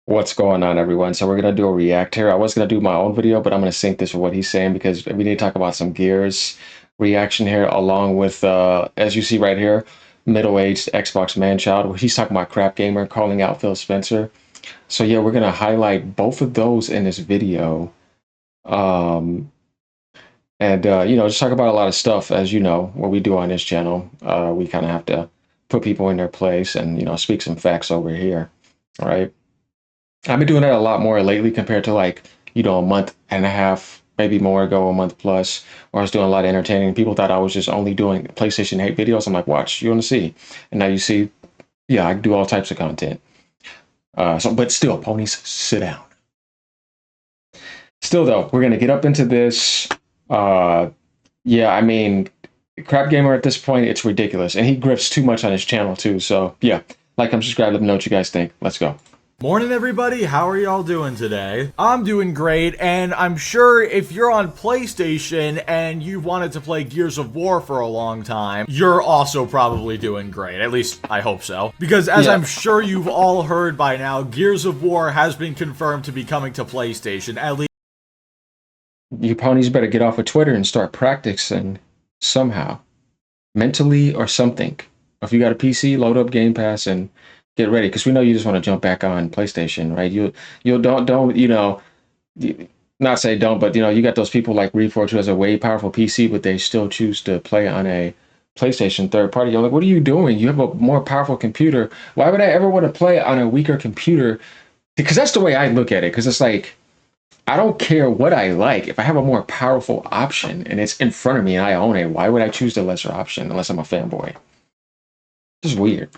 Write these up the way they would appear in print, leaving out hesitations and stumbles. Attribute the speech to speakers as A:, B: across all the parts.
A: What's going on, everyone? So we're gonna do a react here. I was gonna do my own video, but I'm gonna sync this with what he's saying because we need to talk about some Gears reaction here, along with as you see right here, middle-aged Xbox man-child. He's talking about CrapGamer calling out Phil Spencer. So yeah, we're gonna highlight both of those in this video. Um, just talk about a lot of stuff. As you know, what we do on this channel, we kind of have to put people in their place and speak some facts over here. All right. I've been doing that a lot more lately compared to like, a month and a half, maybe more ago, a month plus, where I was doing a lot of entertaining. People thought I was just only doing PlayStation hate videos. I'm like, watch, you want to see. And now you see, yeah, I do all types of content. But still, ponies, sit down. Still though, we're gonna get up into this. Uh, yeah, I mean, Crap Gamer at this point, it's ridiculous. And he grifts too much on his channel too. So yeah, like and subscribe, let me know what you guys think. Let's go.
B: Morning everybody, how are y'all doing today? I'm doing great, and I'm sure if you're on PlayStation and you've wanted to play Gears of War for a long time, you're also probably doing great. At least, I hope so. Because as I'm sure you've all heard by now, Gears of War has been confirmed to be coming to PlayStation, at least.
A: You ponies better get off of Twitter and start practicing somehow, mentally or something. If you got a PC, load up Game Pass and get ready, because we know you just want to jump back on PlayStation, right? You don't not say don't, but you got those people like Reforge who has a way powerful PC, but they still choose to play on a PlayStation third party. You're like, what are you doing? You have a more powerful computer. Why would I ever want to play on a weaker computer? Because that's the way I look at it. Because it's like, I don't care what I like. If I have a more powerful option and it's in front of me and I own it, why would I choose the lesser option unless I'm a fanboy? Just weird.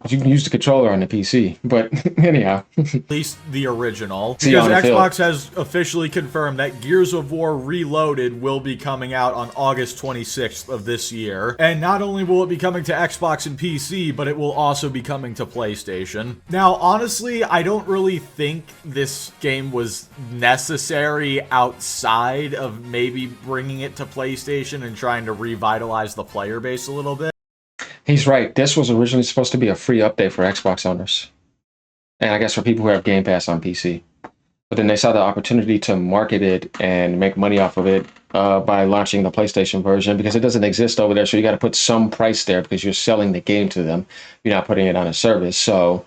A: You can use the controller on the PC, but anyhow.
B: At least the original. Because Xbox has officially confirmed that Gears of War Reloaded will be coming out on August 26th of this year. And not only will it be coming to Xbox and PC, but it will also be coming to PlayStation. Now, honestly, I don't really think this game was necessary outside of maybe bringing it to PlayStation and trying to revitalize the player base a little bit.
A: He's right. This was originally supposed to be a free update for Xbox owners. And I guess for people who have Game Pass on PC. But then they saw the opportunity to market it and make money off of it by launching the PlayStation version, because it doesn't exist over there. So you got to put some price there because you're selling the game to them. You're not putting it on a service. So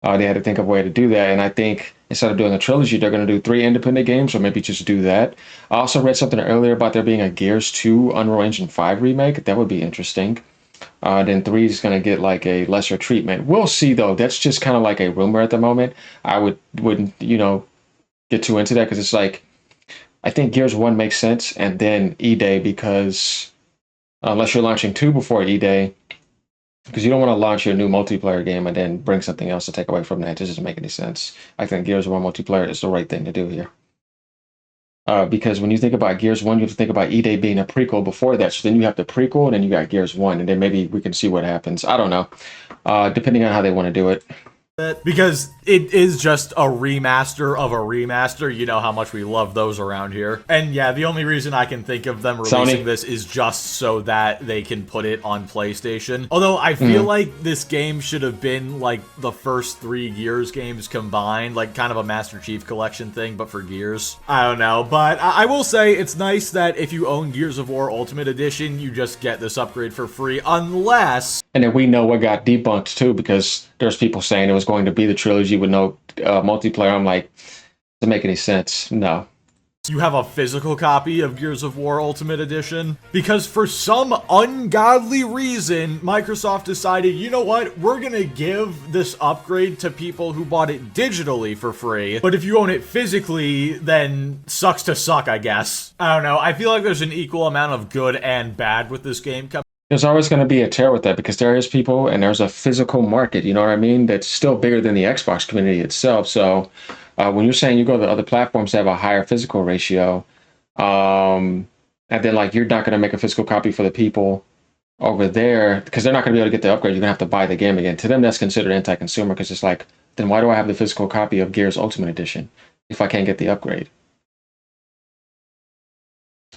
A: they had to think of a way to do that. And I think instead of doing a trilogy, they're going to do 3 independent games, or maybe just do that. I also read something earlier about there being a Gears 2 Unreal Engine 5 remake. That would be interesting. Then 3 is going to get like a lesser treatment. We'll see though. That's just kind of like a rumor at the moment. I wouldn't get too into that, because it's like, I think Gears 1 makes sense, and then E-Day, because unless you're launching 2 before E-Day, because you don't want to launch your new multiplayer game and then bring something else to take away from that. It doesn't make any sense. I think Gears 1 multiplayer is the right thing to do here. Because when you think about Gears 1, you have to think about E-Day being a prequel before that. So then you have the prequel, and then you got Gears 1, and then maybe we can see what happens. I don't know. Depending on how they want to do it.
B: Because it is just a remaster of a remaster. You know how much we love those around here. And yeah, the only reason I can think of them releasing this is just so that they can put it on PlayStation. Although I feel like this game should have been like the first 3 Gears games combined, like kind of a Master Chief Collection thing, but for Gears. I don't know, but I will say it's nice that if you own Gears of War Ultimate Edition, you just get this upgrade for free, unless...
A: And then we know what got debunked too, because there's people saying it was going to be the trilogy with no multiplayer. I'm like, doesn't make any sense. No.
B: You have a physical copy of Gears of War Ultimate Edition, because for some ungodly reason, Microsoft decided, you know what, we're gonna give this upgrade to people who bought it digitally for free, but if you own it physically, then sucks to suck, I guess. I don't know, I feel like there's an equal amount of good and bad with this game coming.
A: There's always going to be a tear with that, because there is people and there's a physical market, you know what I mean? That's still bigger than the Xbox community itself. So when you're saying you go to other platforms that have a higher physical ratio, and then like you're not going to make a physical copy for the people over there, because they're not going to be able to get the upgrade. You're going to have to buy the game again. To them, that's considered anti-consumer, because it's like, then why do I have the physical copy of Gears Ultimate Edition if I can't get the upgrade?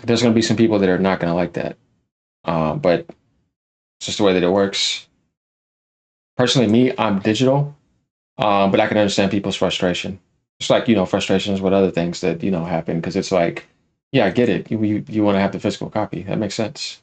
A: There's going to be some people that are not going to like that. But it's just the way that it works. Personally, me, I'm digital. But I can understand people's frustration. It's like, frustrations with other things that, happen because it's like, yeah, I get it. You want to have the physical copy. That makes sense.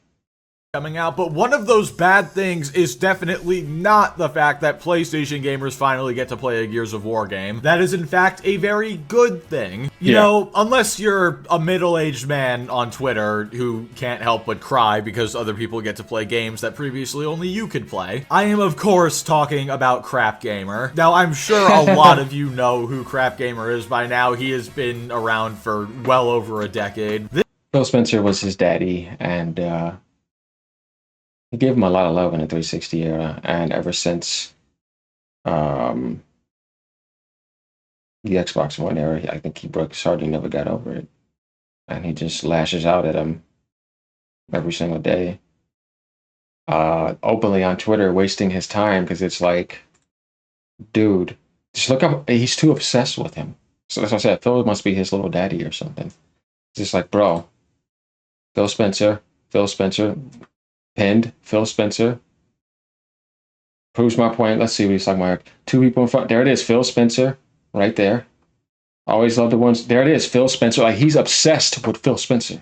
B: Coming out, but one of those bad things is definitely not the fact that PlayStation gamers finally get to play a Gears of War game. That is in fact a very good thing. You know, unless you're a middle-aged man on Twitter who can't help but cry because other people get to play games that previously only you could play. I am of course talking about CrapGamer. Now I'm sure a lot of you know who CrapGamer is by now. He has been around for well over a decade.
A: Phil Spencer was his daddy, and he gave him a lot of love in the 360 era, and ever since the Xbox One era, I think he broke his heart. He never got over it, and he just lashes out at him every single day, openly on Twitter, wasting his time because it's like, dude, just look up. He's too obsessed with him. So as I said, Phil must be his little daddy or something. It's just like, bro, Phil Spencer, pinned, Phil Spencer. Proves my point. Let's see what he's talking about. Two people in front. There it is, Phil Spencer, right there. Always love the ones. There it is, Phil Spencer. Like, he's obsessed with Phil Spencer.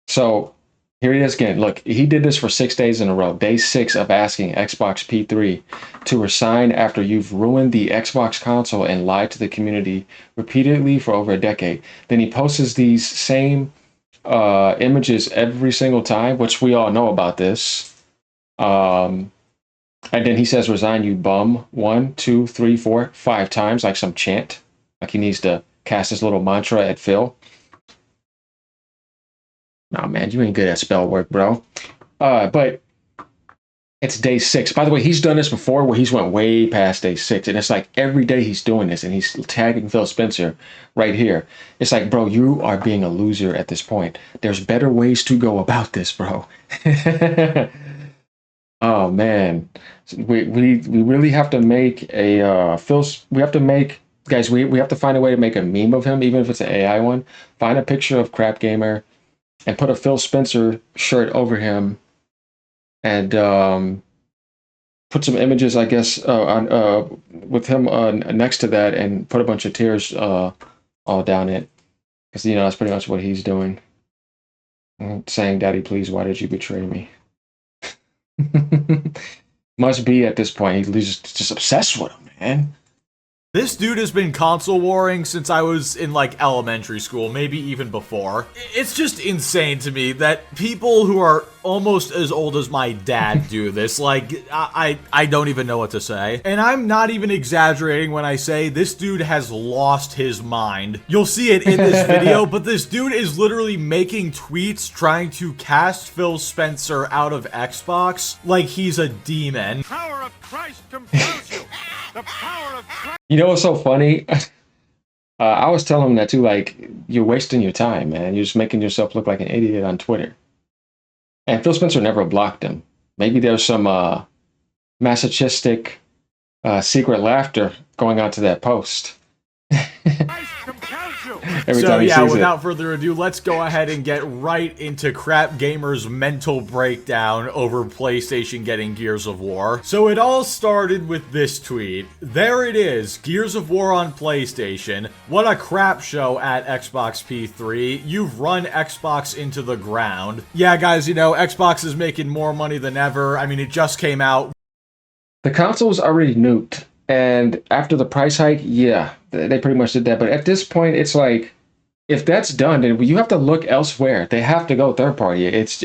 A: So here he is again. Look, he did this for 6 days in a row. Day 6 of asking Xbox P3 to resign after you've ruined the Xbox console and lied to the community repeatedly for over a decade. Then he posts these same images every single time, which we all know about this. And then he says, resign, you bum. 1, 2, 3, 4, 5 times, like some chant. Like he needs to cast his little mantra at Phil. Nah, man, you ain't good at spell work, bro. But it's day 6. By the way, he's done this before where he's went way past day 6. And it's like every day he's doing this and he's tagging Phil Spencer right here. It's like, bro, you are being a loser at this point. There's better ways to go about this, bro. Oh, man. We really have to make a we have to make, guys, we have to find a way to make a meme of him, even if it's an AI one. Find a picture of CrapGamer and put a Phil Spencer shirt over him, and put some images, I guess, on with him next to that, and put a bunch of tears all down it, because that's pretty much what he's doing, saying, "Daddy, please, why did you betray me?" Must be at this point he's just obsessed with him, man.
B: This dude has been console warring since I was in, like, elementary school, maybe even before. It's just insane to me that people who are almost as old as my dad do this. Like, I don't even know what to say. And I'm not even exaggerating when I say this dude has lost his mind. You'll see it in this video, but this dude is literally making tweets trying to cast Phil Spencer out of Xbox like he's a demon.
C: Power of Christ compels you. The power of Christ.
A: You know what's so funny? I was telling him that too, like, you're wasting your time, man. You're just making yourself look like an idiot on Twitter. And Phil Spencer never blocked him. Maybe there's some masochistic secret laughter going on to that post.
B: So yeah, without further ado, let's go ahead and get right into CrapGamer's mental breakdown over PlayStation getting Gears of War. So it all started with this tweet. There it is, Gears of War on PlayStation. What a crap show at Xbox P3. You've run Xbox into the ground. Yeah, guys, Xbox is making more money than ever. I mean, it just came out.
A: The console was already nuked. And after the price hike, yeah, they pretty much did that. But at this point, it's like, if that's done, then you have to look elsewhere. They have to go third party. It's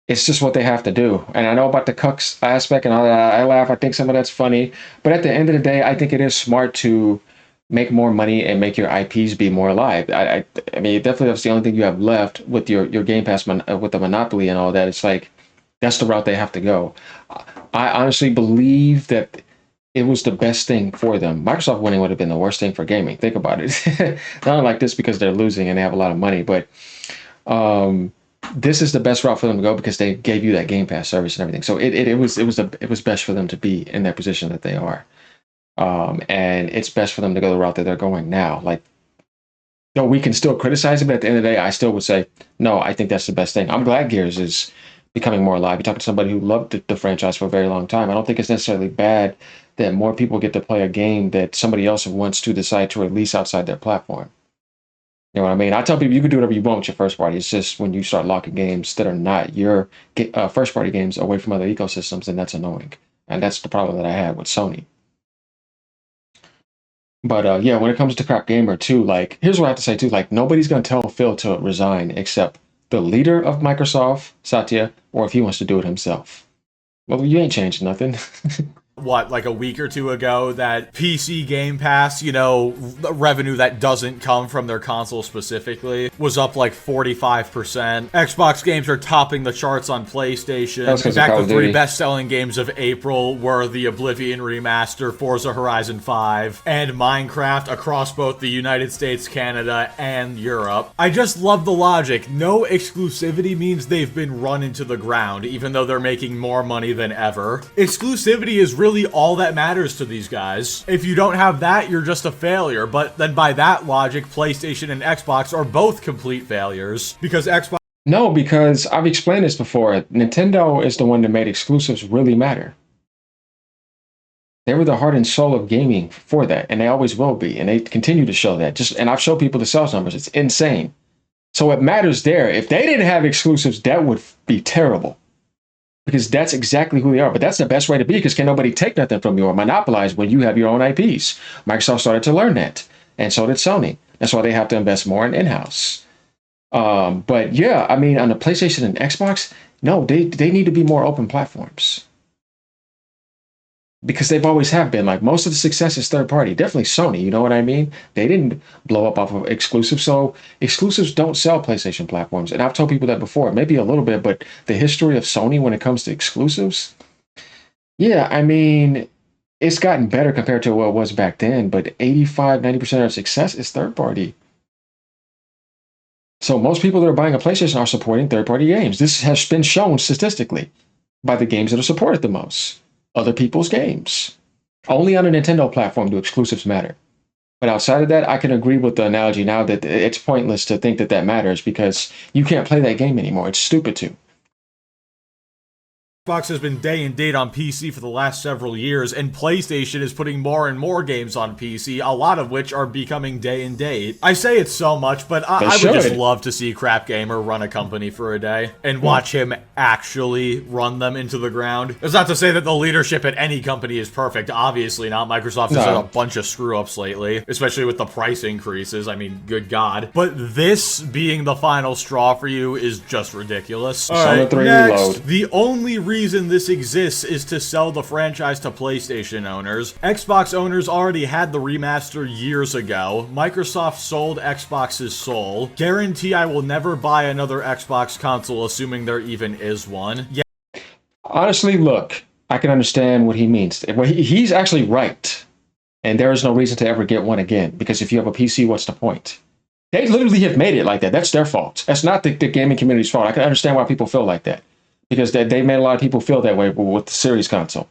A: just what they have to do. And I know about the cucks aspect and all that. I laugh. I think some of that's funny. But at the end of the day, I think it is smart to make more money and make your IPs be more alive. I mean, definitely that's the only thing you have left with your Game Pass with the monopoly and all that. It's like, that's the route they have to go. I honestly believe that it was the best thing for them. Microsoft winning would have been the worst thing for gaming. Think about it. Not like this because they're losing and they have a lot of money, but this is the best route for them to go because they gave you that Game Pass service and everything. So it was best for them to be in that position that they are, and it's best for them to go the route that they're going now. Like, no, we can still criticize it, but at the end of the day, I still would say no. I think that's the best thing. I'm glad Gears is becoming more alive. You're talking to somebody who loved the franchise for a very long time. I don't think it's necessarily bad that more people get to play a game that somebody else wants to decide to release outside their platform. You know what I mean? I tell people you can do whatever you want with your first party. It's just when you start locking games that are not your first party games away from other ecosystems, then that's annoying. And that's the problem that I had with Sony. But yeah, when it comes to CrapGamer too, like here's what I have to say too, like nobody's gonna tell Phil to resign except the leader of Microsoft, Satya, or if he wants to do it himself. Well, you ain't changed nothing.
B: What, like a week or two ago, that PC Game Pass, you know, revenue that doesn't come from their console specifically, was up like 45%. Xbox games are topping the charts on PlayStation. In fact, the 3 best-selling games of April were the Oblivion Remaster, Forza Horizon 5, and Minecraft across both the United States, Canada, and Europe. I just love the logic. No exclusivity means they've been run into the ground, even though they're making more money than ever. Exclusivity is really all that matters to these guys. If you don't have that, you're just a failure. But then by that logic, PlayStation and Xbox are both complete failures because Xbox...
A: No, because I've explained this before. Nintendo is the one that made exclusives really matter. They were the heart and soul of gaming for that, and they always will be, and they continue to show that. And I've showed people the sales numbers. It's insane. So it matters there. If they didn't have exclusives, that would be terrible. Because that's exactly who they are. But that's the best way to be, because can nobody take nothing from you or monopolize when you have your own IPs. Microsoft started to learn that, and so did Sony. That's why they have to invest more in in-house. But yeah, I mean, on the PlayStation and Xbox, no, they need to be more open platforms. Because they've always have been. Like, most of the success is third party. Definitely Sony, you know what I mean? They didn't blow up off of exclusives. So exclusives don't sell PlayStation platforms. And I've told people that before, maybe a little bit, but the history of Sony when it comes to exclusives, yeah, I mean, it's gotten better compared to what it was back then, but 85-90% of success is third party. So most people that are buying a PlayStation are supporting third party games. This has been shown statistically by the games that are supported the most. Other people's games. Only on a Nintendo platform do exclusives matter. But outside of that, I can agree with the analogy now that it's pointless to think that that matters because you can't play that game anymore. It's stupid to.
B: Xbox has been day and date on PC for the last several years, and PlayStation is putting more and more games on PC, a lot of which are becoming day and date. I say it so much, but I would just love to see CrapGamer run a company for a day and watch him actually run them into the ground. It's not to say that the leadership at any company is perfect. Obviously not. Microsoft has had a bunch of screw-ups lately, especially with the price increases. I mean, good God. But this being the final straw for you is just ridiculous. All right, next, the only reason this exists is to sell the franchise to PlayStation owners. Xbox owners already had the remaster years ago. Microsoft sold Xbox's soul. Guarantee I will never buy another Xbox console, assuming there even is one. Yeah.
A: Honestly, look, I can understand what he means. He's actually right. And there is no reason to ever get one again, because if you have a PC, what's the point? They literally have made it like that. That's their fault. That's not the gaming community's fault. I can understand why people feel like that. Because they made a lot of people feel that way with the Series console.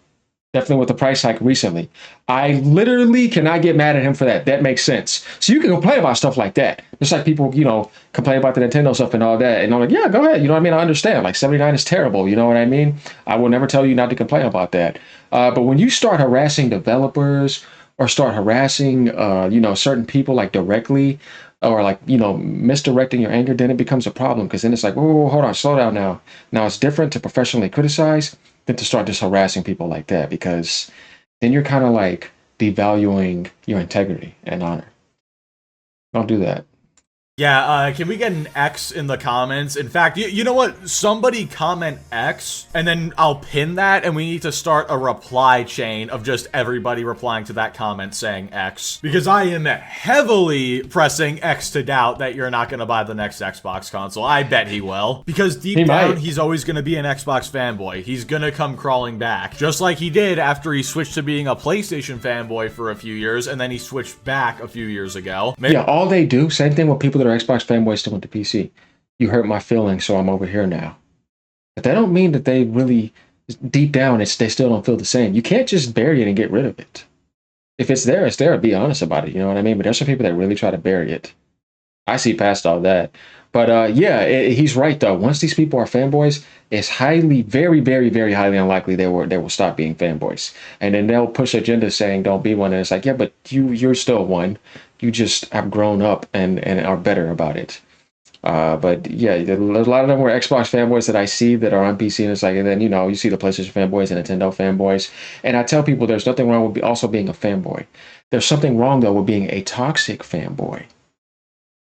A: Definitely with the price hike recently. I literally cannot get mad at him for that. That makes sense. So you can complain about stuff like that. Just like people, you know, complain about the Nintendo stuff and all that. And I'm like, yeah, go ahead. You know what I mean? I understand. Like, 79 is terrible. You know what I mean? I will never tell you not to complain about that. But when you start harassing developers or start harassing, you know, certain people like directly, or like, you know, misdirecting your anger, then it becomes a problem, because then it's like, whoa, hold on, slow down now. Now it's different to professionally criticize than to start just harassing people like that, because then you're kind of like devaluing your integrity and honor. Don't do that.
B: Yeah, can we get an X in the comments? In fact, you know what? Somebody comment X, and then I'll pin that, and we need to start a reply chain of just everybody replying to that comment saying X. Because I am heavily pressing X to doubt that you're not going to buy the next Xbox console. I bet he will. Because deep down, he's always going to be an Xbox fanboy. He's going to come crawling back. Just like he did after he switched to being a PlayStation fanboy for a few years, and then he switched back a few years ago.
A: Yeah, all they do, same thing with people that are Xbox fanboys still went to PC. You hurt my feelings, so I'm over here now. But that don't mean that they really, deep down, they still don't feel the same. You can't just bury it and get rid of it. If it's there, it's there. Be honest about it. You know what I mean? But there's some people that really try to bury it. I see past all that. But yeah, he's right though. Once these people are fanboys, it's highly, very, very, very highly unlikely they will stop being fanboys. And then they'll push agendas saying don't be one. And it's like, yeah, but you're still one. You just have grown up and are better about it. But yeah, a lot of them were Xbox fanboys that I see that are on PC, and it's like, and then you see the PlayStation fanboys and Nintendo fanboys. And I tell people there's nothing wrong with also being a fanboy. There's something wrong though with being a toxic fanboy.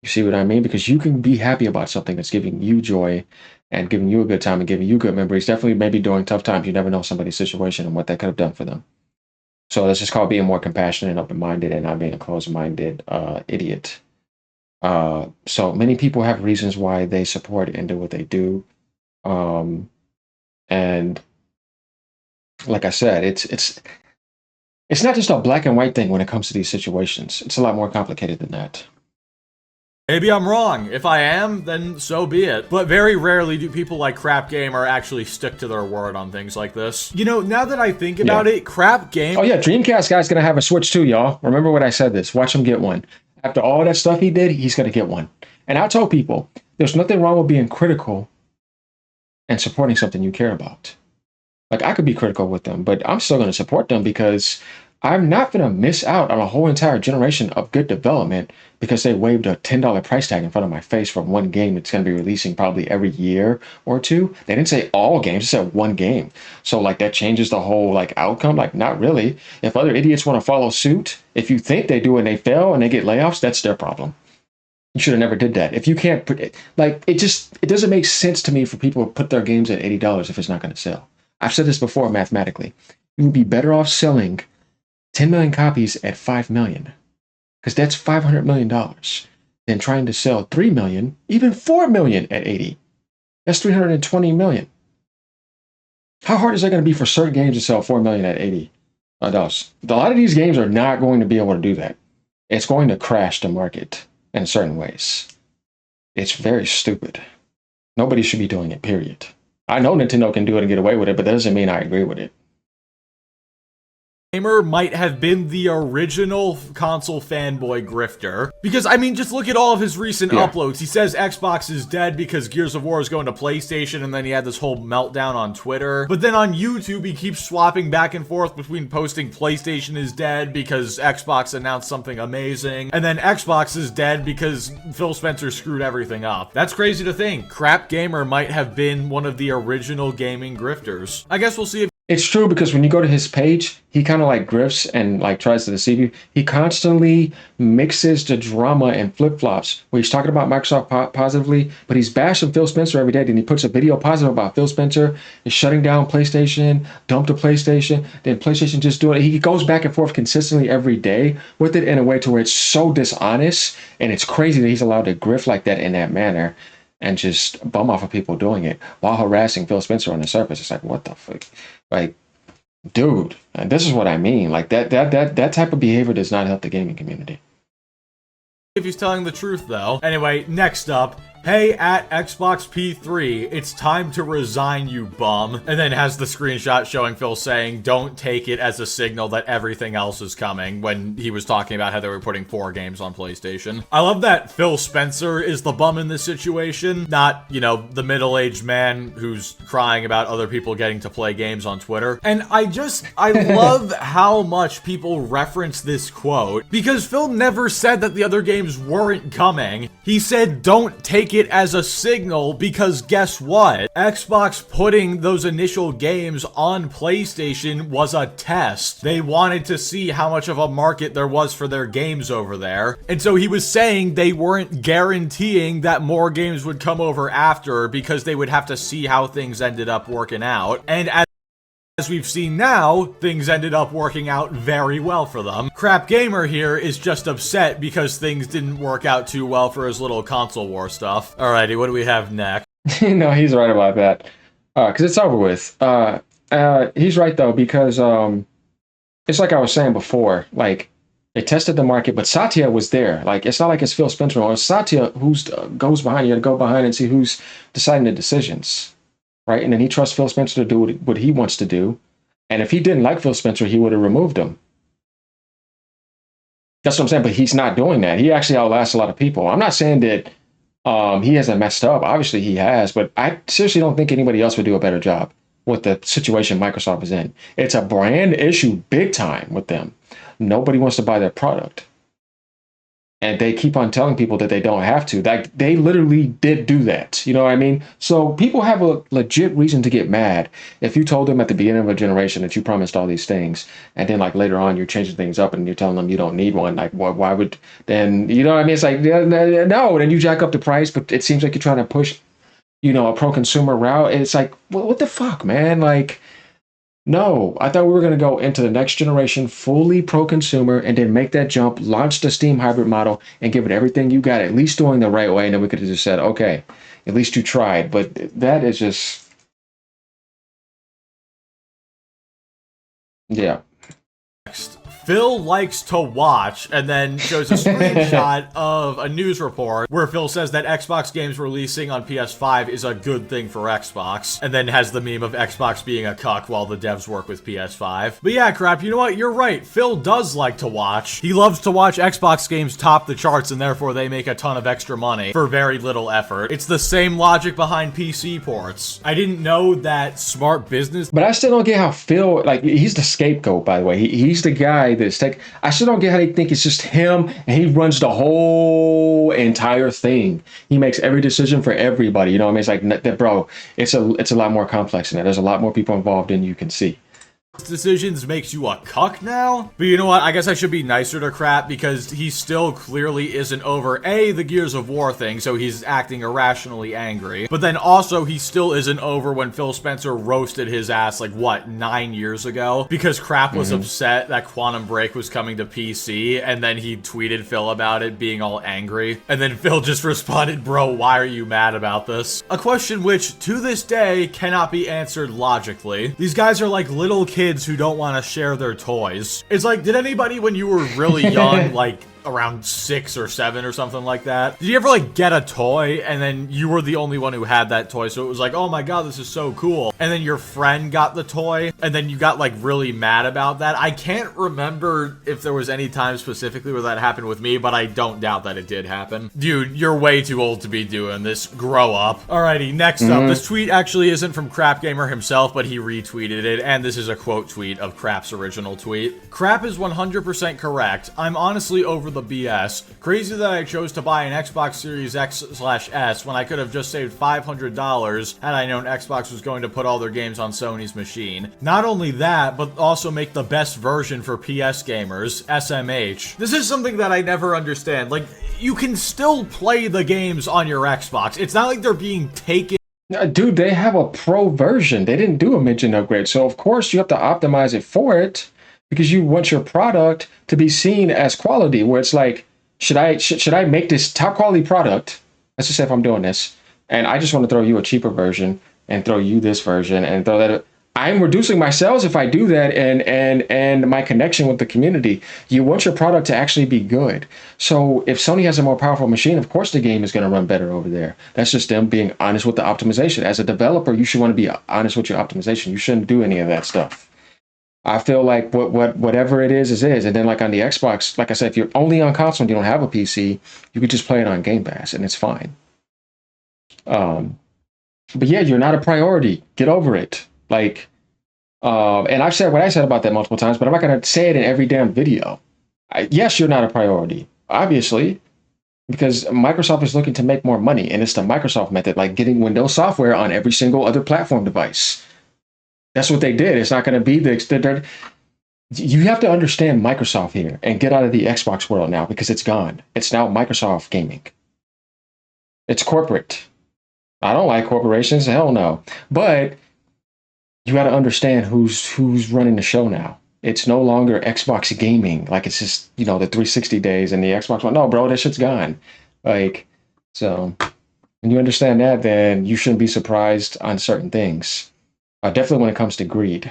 A: You see what I mean? Because you can be happy about something that's giving you joy and giving you a good time and giving you good memories. Definitely, maybe during tough times, you never know somebody's situation and what that could have done for them. So that's just called being more compassionate and open-minded and not being a closed-minded idiot. So many people have reasons why they support and do what they do. And like I said, it's not just a black and white thing when it comes to these situations. It's a lot more complicated than that.
B: Maybe I'm wrong. If I am, then so be it. But very rarely do people like CrapGamer actually stick to their word on things like this. Now that I think about it, CrapGamer...
A: Oh yeah, Dreamcast guy's gonna have a Switch too, y'all. Remember what I said this. Watch him get one. After all that stuff he did, he's gonna get one. And I told people, there's nothing wrong with being critical and supporting something you care about. Like, I could be critical with them, but I'm still gonna support them because I'm not going to miss out on a whole entire generation of good development because they waived a $10 price tag in front of my face for one game that's going to be releasing probably every year or two. They didn't say all games, they said one game. So like that changes the whole like outcome. Like, not really. If other idiots want to follow suit, if you think they do and they fail and they get layoffs, that's their problem. You should have never did that. If you can't put it, like, it doesn't make sense to me for people to put their games at $80 if it's not going to sell. I've said this before mathematically. You would be better off selling 10 million copies at 5 million, because that's $500 million, than trying to sell 3 million, even 4 million at 80. That's 320 million. How hard is that going to be for certain games to sell 4 million at 80 dollars? A lot of these games are not going to be able to do that. It's going to crash the market in certain ways. It's very stupid. Nobody should be doing it, period. I know Nintendo can do it and get away with it, but that doesn't mean I agree with it.
B: Gamer might have been the original console fanboy grifter. Because, I mean, just look at all of his recent uploads. He says Xbox is dead because Gears of War is going to PlayStation, and then he had this whole meltdown on Twitter. But then on YouTube, he keeps swapping back and forth between posting PlayStation is dead because Xbox announced something amazing, and then Xbox is dead because Phil Spencer screwed everything up. That's crazy to think. CrapGamer might have been one of the original gaming grifters. I guess we'll see if
A: it's true, because when you go to his page, he kind of like grifts and like tries to deceive you. He constantly mixes the drama and flip-flops where he's talking about Microsoft positively, but he's bashing Phil Spencer every day. Then he puts a video positive about Phil Spencer is shutting down PlayStation, dumped a PlayStation, then PlayStation just doing it. He goes back and forth consistently every day with it in a way to where it's so dishonest, and it's crazy that he's allowed to grift like that in that manner and just bum off of people doing it while harassing Phil Spencer on the surface. It's like, what the fuck? Like, dude, and this is what I mean. Like, that type of behavior does not help the gaming community.
B: if he's telling the truth, though. Anyway, next up. Hey, at Xbox P3, it's time to resign, you bum. And then has the screenshot showing Phil saying, don't take it as a signal that everything else is coming, when he was talking about how they were putting 4 games on PlayStation. I love that Phil Spencer is the bum in this situation, not, you know, the middle-aged man who's crying about other people getting to play games on Twitter. And I love how much people reference this quote, because Phil never said that the other games weren't coming. He said, don't take it as a signal, because guess what? Xbox putting those initial games on PlayStation was a test. They wanted to see how much of a market there was for their games over there. And so he was saying they weren't guaranteeing that more games would come over after, because they would have to see how things ended up working out. And as we've seen now, things ended up working out very well for them. CrapGamer here is just upset because things didn't work out too well for his little console war stuff. Alrighty, what do we have next?
A: No, he's right about that. Because it's over with. He's right, though, because it's like I was saying before. Like, they tested the market, but Satya was there. Like, it's not like it's Phil Spencer or Satya who's goes behind. You got to go behind and see who's deciding the decisions. Right, and then he trusts Phil Spencer to do what he wants to do. And if he didn't like Phil Spencer, he would have removed him. That's what I'm saying, but he's not doing that. He actually outlasts a lot of people. I'm not saying that He hasn't messed up. Obviously, he has, but I seriously don't think anybody else would do a better job with the situation Microsoft is in. It's a brand issue big time with them. Nobody wants to buy their product. And they keep on telling people that they don't have to. Like they literally did do that. You know what I mean? So people have a legit reason to get mad if you told them at the beginning of a generation that you promised all these things, and then like later on you're changing things up and you're telling them you don't need one. Like why would then you know what I mean? It's like no, then you jack up the price, but it seems like you're trying to push a pro consumer route. And it's like well, what the fuck, man? Like no, I thought we were going to go into the next generation fully pro consumer and then make that jump, launch the Steam hybrid model, and give it everything you got, at least doing the right way. And then we could have just said, okay, at least you tried. But that is just, yeah.
B: Phil likes to watch, and then shows a screenshot of a news report where Phil says that Xbox games releasing on PS5 is a good thing for Xbox, and then has the meme of Xbox being a cuck while the devs work with PS5. But yeah, Crap, you know what? You're right. Phil does like to watch. He loves to watch Xbox games top the charts, and therefore they make a ton of extra money for very little effort. It's the same logic behind PC ports. I didn't know that smart business...
A: But I still don't get how Phil, like, he's the scapegoat, by the way. He's the guy that's take. I still don't get how they think it's just him and he runs the whole entire thing. He makes every decision for everybody. You know what I mean? It's like, bro, it's a lot more complex than that. There's a lot more people involved than you can see.
B: Decisions makes you a cuck now? But you know what? I guess I should be nicer to Crap because he still clearly isn't over A, the Gears of War thing, so he's acting irrationally angry. But then also he still isn't over when Phil Spencer roasted his ass like, what, 9 years ago? Because Crap was upset that Quantum Break was coming to PC, and then he tweeted Phil about it being all angry. And then Phil just responded, bro, why are you mad about this? A question which, to this day, cannot be answered logically. These guys are like little kids who don't want to share their toys. It's like, did anybody when you were really young, like around 6 or 7 or something like that, did you ever like get a toy and then you were the only one who had that toy, so it was like, oh my god, this is so cool, and then your friend got the toy and then you got like really mad about that? I can't remember if there was any time specifically where that happened with me, but I don't doubt that it did happen. Dude, you're way too old to be doing this. Grow up. Alrighty, next up. This tweet actually isn't from CrapGamer himself, but he retweeted it, and this is a quote tweet of Crap's original tweet. Crap is 100% correct. I'm honestly over the BS. Crazy that I chose to buy an Xbox Series X/S when I could have just saved $500 had I known Xbox was going to put all their games on Sony's machine. Not only that, but also make the best version for PS gamers, SMH. This is something that I never understand. Like, you can still play the games on your Xbox. It's not like they're being taken.
A: Dude, they have a pro version. They didn't do a mid-gen upgrade, so of course you have to optimize it for it, because you want your product to be seen as quality, where it's like, should I make this top quality product? Let's just say if I'm doing this, and I just want to throw you a cheaper version and throw you this version and throw that. I'm reducing my sales if I do that, and my connection with the community. You want your product to actually be good. So if Sony has a more powerful machine, of course the game is going to run better over there. That's just them being honest with the optimization. As a developer, you should want to be honest with your optimization. You shouldn't do any of that stuff. I feel like whatever it is. And then like on the Xbox, like I said, if you're only on console and you don't have a PC, you could just play it on Game Pass and it's fine. But yeah, you're not a priority. Get over it. Like, and I've said what I said about that multiple times, but I'm not going to say it in every damn video. Yes, you're not a priority, obviously, because Microsoft is looking to make more money, and it's the Microsoft method, like getting Windows software on every single other platform device. That's what they did. It's not going to be the... You have to understand Microsoft here and get out of the Xbox world now, because it's gone. It's now Microsoft gaming. It's corporate. I don't like corporations. Hell no. But you got to understand who's running the show now. It's no longer Xbox gaming. Like, it's just, the 360 days and the Xbox One. No, bro, that shit's gone. Like, so when you understand that, then you shouldn't be surprised on certain things. Definitely when it comes to greed.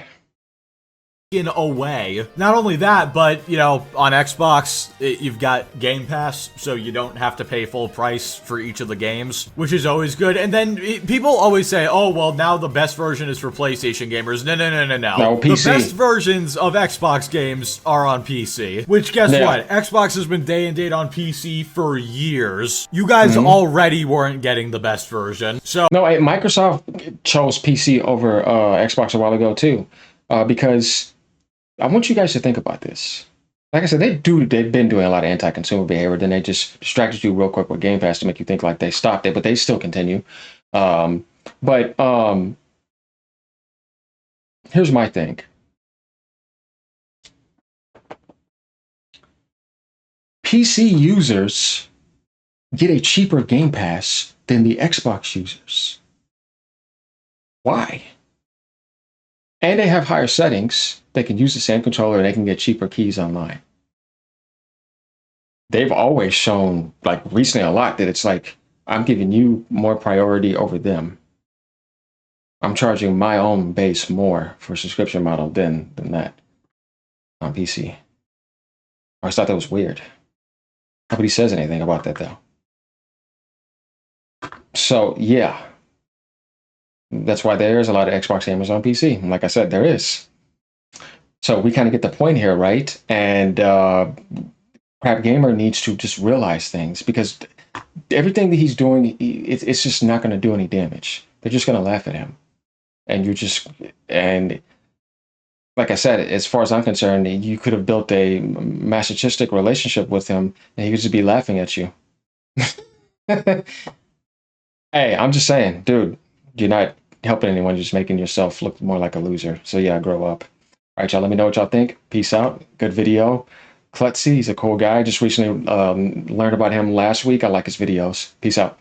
B: away. Not only that, but, you know, on Xbox, you've got Game Pass, so you don't have to pay full price for each of the games, which is always good. And then people always say, oh, well, now the best version is for PlayStation gamers. No.
A: No, PC.
B: The best versions of Xbox games are on PC, which, guess what? Xbox has been day and date on PC for years. You guys already weren't getting the best version, so...
A: No, Microsoft chose PC over Xbox a while ago, too, because... I want you guys to think about this. Like I said, they've been doing a lot of anti-consumer behavior. Then they just distracted you real quick with Game Pass to make you think like they stopped it, but they still continue. Here's my thing. PC users get a cheaper Game Pass than the Xbox users. Why? And they have higher settings. They can use the same controller and they can get cheaper keys online. They've always shown, like recently a lot, that it's like, I'm giving you more priority over them. I'm charging my own base more for a subscription model than that on PC. I always thought that was weird. Nobody says anything about that though. So yeah. That's why there is a lot of Xbox gamers on PC. And like I said, there is. So we kind of get the point here, right? And CrapGamer needs to just realize things, because everything that he's doing, it's just not going to do any damage. They're just going to laugh at him. And like I said, as far as I'm concerned, you could have built a masochistic relationship with him and he could just be laughing at you. Hey, I'm just saying, dude, you're not helping anyone, you're just making yourself look more like a loser. So yeah, grow up. All right, y'all, let me know what y'all think. Peace out. Good video. Klutzy, he's a cool guy. Just recently learned about him last week. I like his videos. Peace out.